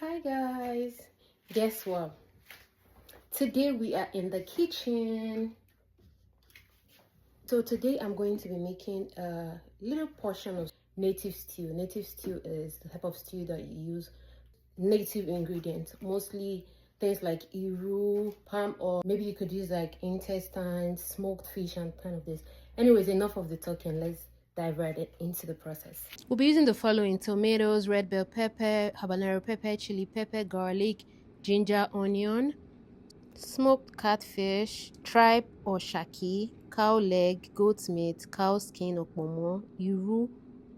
Hi guys, guess what? Today we are in the kitchen. So today I'm going to be making a little portion of native stew. Native stew is the type of stew that you use native ingredients, mostly things like iru, palm oil. Maybe you could use like intestines, smoked fish, and kind of this. Anyways, enough of the talking. Let's dive right into the process. We'll be using the following: tomatoes, red bell pepper, habanero pepper, chili pepper, garlic, ginger, onion, smoked catfish, tripe or shaki, cow leg, goat meat, cow skin or pomo, iru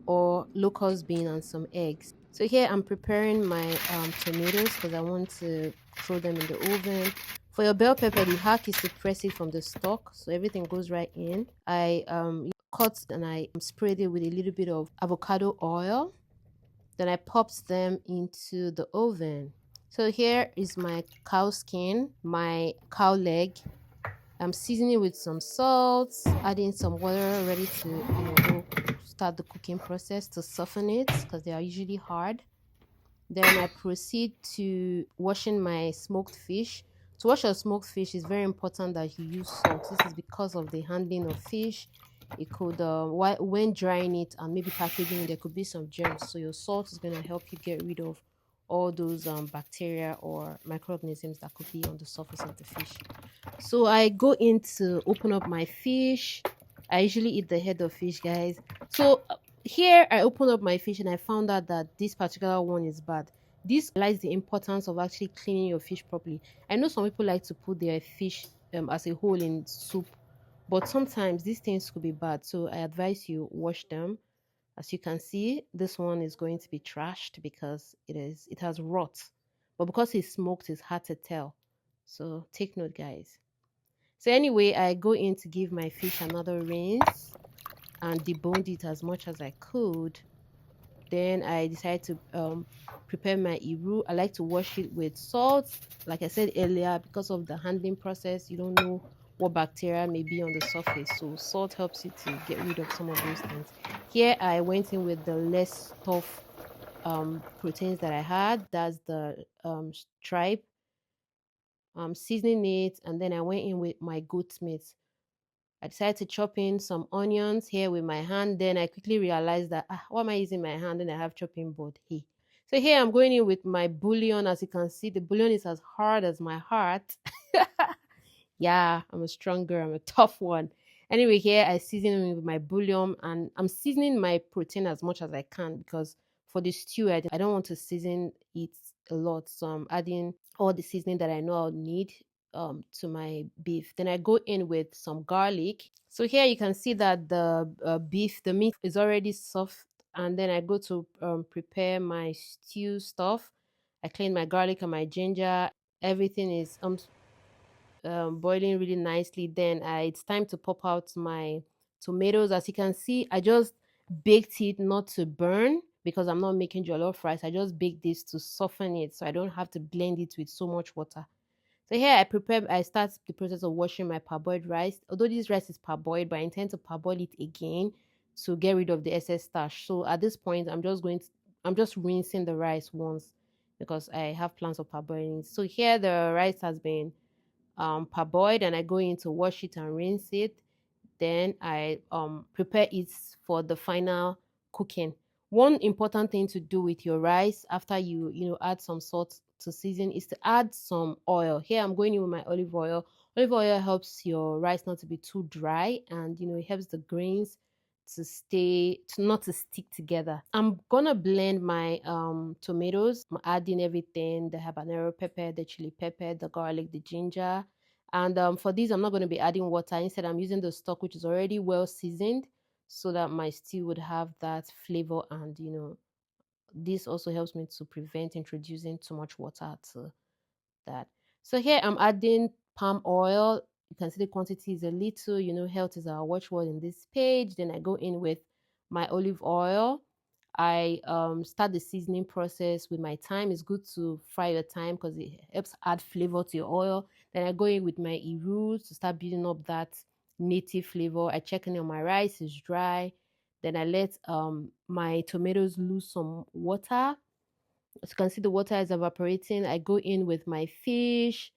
or locust bean, and some eggs. So here I'm preparing my tomatoes because I want to throw them in the oven. For your bell pepper, the hack is to press it from the stalk so everything goes right in. I cut and I sprayed it with a little bit of avocado oil. Then I popped them into the oven. So here is my cow skin, my cow leg. I'm seasoning with some salt, adding some water, ready to go start the cooking process to soften it because they are usually hard. Then I proceed to washing my smoked fish. To wash your smoked fish, it's very important that you use salt. This is because of the handling of fish. It could, when drying it and maybe packaging, there could be some germs. So your salt is going to help you get rid of all those bacteria or microorganisms that could be on the surface of the fish. So I go in to open up my fish. I usually eat the head of fish, guys. So here I opened up my fish and I found out that this particular one is bad. This highlights the importance of actually cleaning your fish properly. I know some people like to put their fish as a whole in soup, but sometimes these things could be bad. So I advise you wash them. As you can see, this one is going to be trashed because it has rot. But because it's smoked, it's hard to tell. So take note, guys. So anyway, I go in to give my fish another rinse and deboned it as much as I could. Then I decided to prepare my iru. I like to wash it with salt. Like I said earlier, because of the handling process, you don't know what bacteria may be on the surface. So salt helps you to get rid of some of those things. Here I went in with the less tough proteins that I had. That's the tripe. Seasoning it, and then I went in with my goat meat. I decided to chop in some onions here with my hand. Then I quickly realized that, why am I using my hand when I have chopping board? Hey. So here I'm going in with my bouillon. As you can see, the bouillon is as hard as my heart. Yeah, I'm a strong girl. I'm a tough one. Anyway, here I season it with my bouillon and I'm seasoning my protein as much as I can because for the stew, I don't want to season it a lot. So I'm adding all the seasoning that I know I'll need to my beef. Then I go in with some garlic. So here you can see that the beef, the meat is already soft. And then I go to prepare my stew stuff. I clean my garlic and my ginger. Everything is boiling really nicely. Then it's time to pop out my tomatoes. As you can see, I just baked it not to burn because I'm not making jollof rice. I just baked this to soften it so I don't have to blend it with so much water. So here I start the process of washing my parboiled rice. Although this rice is parboiled, but I intend to parboil it again to get rid of the excess starch. So at this point, I'm just rinsing the rice once because I have plans of parboiling. So here the rice has been parboiled and I go in to wash it and rinse it. Then I prepare it for the final cooking. One important thing to do with your rice after you add some salt to season is to add some oil. Here I'm going in with my olive oil. Olive oil helps your rice not to be too dry and it helps the grains to not to stick together. I'm gonna blend my tomatoes. I'm adding everything: the habanero pepper, the chili pepper, the garlic, the ginger. And for these, I'm not going to be adding water. Instead, I'm using the stock, which is already well seasoned, so that my stew would have that flavor. And this also helps me to prevent introducing too much water to that. So here I'm adding palm oil. You can see the quantity is a little. Health is our watchword in this page. Then I go in with my olive oil. I start the seasoning process with my thyme. It's good to fry your thyme because it helps add flavor to your oil. Then I go in with my iru to start building up that native flavor. I check in on my rice is dry. Then I let my tomatoes lose some water. As you can see, the water is evaporating. I go in with my fish.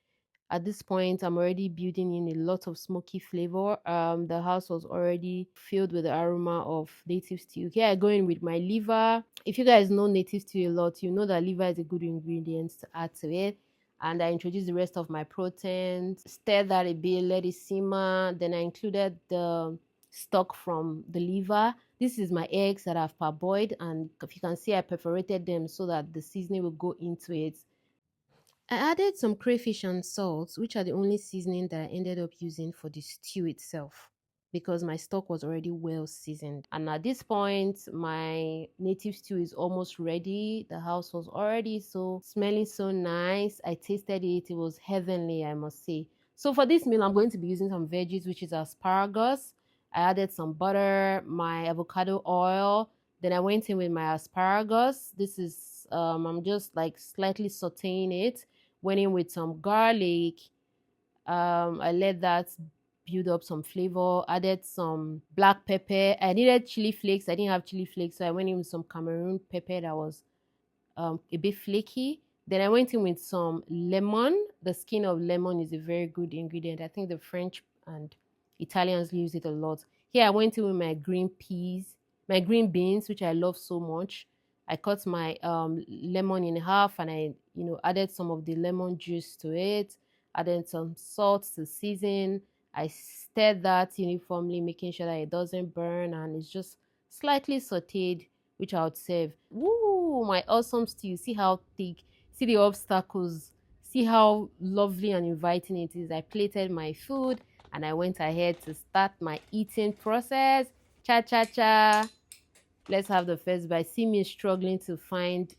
At this point, I'm already building in a lot of smoky flavor. The house was already filled with the aroma of native stew. Here I go in with my liver. If you guys know native stew a lot, you know that liver is a good ingredient to add to it. And I introduced the rest of my proteins, stir that a bit, let it simmer. Then I included the stock from the liver. This is my eggs that I've parboiled, and if you can see, I perforated them so that the seasoning will go into it. I added some crayfish and salt, which are the only seasoning that I ended up using for the stew itself, because my stock was already well seasoned. And at this point, my native stew is almost ready. The house was already so smelling so nice. I tasted it. It was heavenly, I must say. So for this meal, I'm going to be using some veggies, which is asparagus. I added some butter, my avocado oil. Then I went in with my asparagus. This is, I'm just like slightly sauteing it. Went in with some garlic. I let that build up some flavor. Added some black pepper. I needed chili flakes. I didn't have chili flakes, so I went in with some Cameroon pepper that was a bit flaky. Then I went in with some lemon. The skin of lemon is a very good ingredient. I think the French and Italians use it a lot. Here I went in with my green peas, my green beans, which I love so much. I cut my lemon in half, and I, added some of the lemon juice to it. Added some salt to season. I stirred that uniformly, making sure that it doesn't burn, and it's just slightly sauteed, which I would serve. Woo, my awesome stew. See how thick, see the obstacles, see how lovely and inviting it is. I plated my food and I went ahead to start my eating process. Cha cha cha. Let's have the first bite. See me struggling to find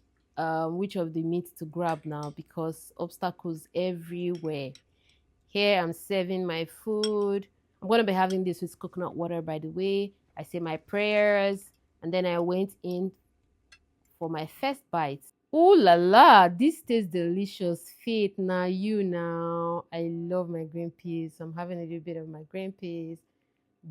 which of the meat to grab now, because obstacles everywhere. Here I'm serving my food. I'm going to be having this with coconut water, by the way. I say my prayers, and then I went in for my first bite. Ooh la la, this tastes delicious. Faith, now you now. I love my green peas. So I'm having a little bit of my green peas.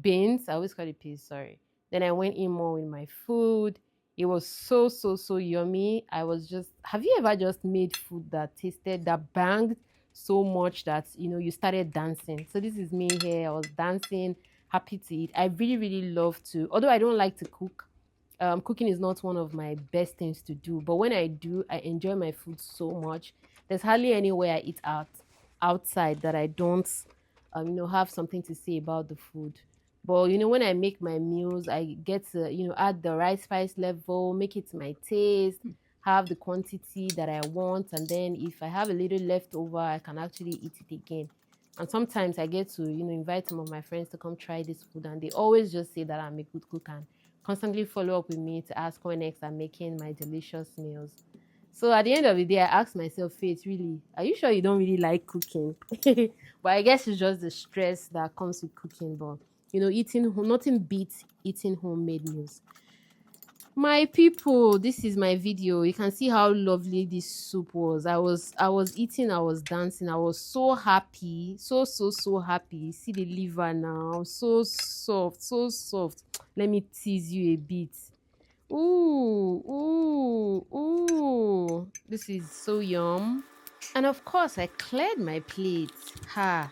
Beans, I always call it peas, sorry. Then I went in more with my food. It was so, so, so yummy. I was just, have you ever just made food that tasted, that banged so much that, you started dancing? So this is me here. I was dancing, happy to eat. I really, really love to, although I don't like to cook, cooking is not one of my best things to do, but when I do, I enjoy my food so much. There's hardly anywhere I eat outside that I don't have something to say about the food. But when I make my meals, I get to add the right spice level, make it to my taste, have the quantity that I want, and then if I have a little left over, I can actually eat it again. And sometimes I get to invite some of my friends to come try this food, and they always just say that I'm a good cook and constantly follow up with me to ask when next I'm making my delicious meals. So at the end of the day, I asked myself, Faith, really, are you sure you don't really like cooking? But I guess it's just the stress that comes with cooking. But eating, nothing beats eating homemade meals. My people, this is my video. You can see how lovely this soup was. I was eating, I was dancing, I was so happy, so happy. See the liver now, so soft, so soft. Let me tease you a bit. Ooh, ooh, ooh. This is so yum. And of course, I cleared my plate. Ha.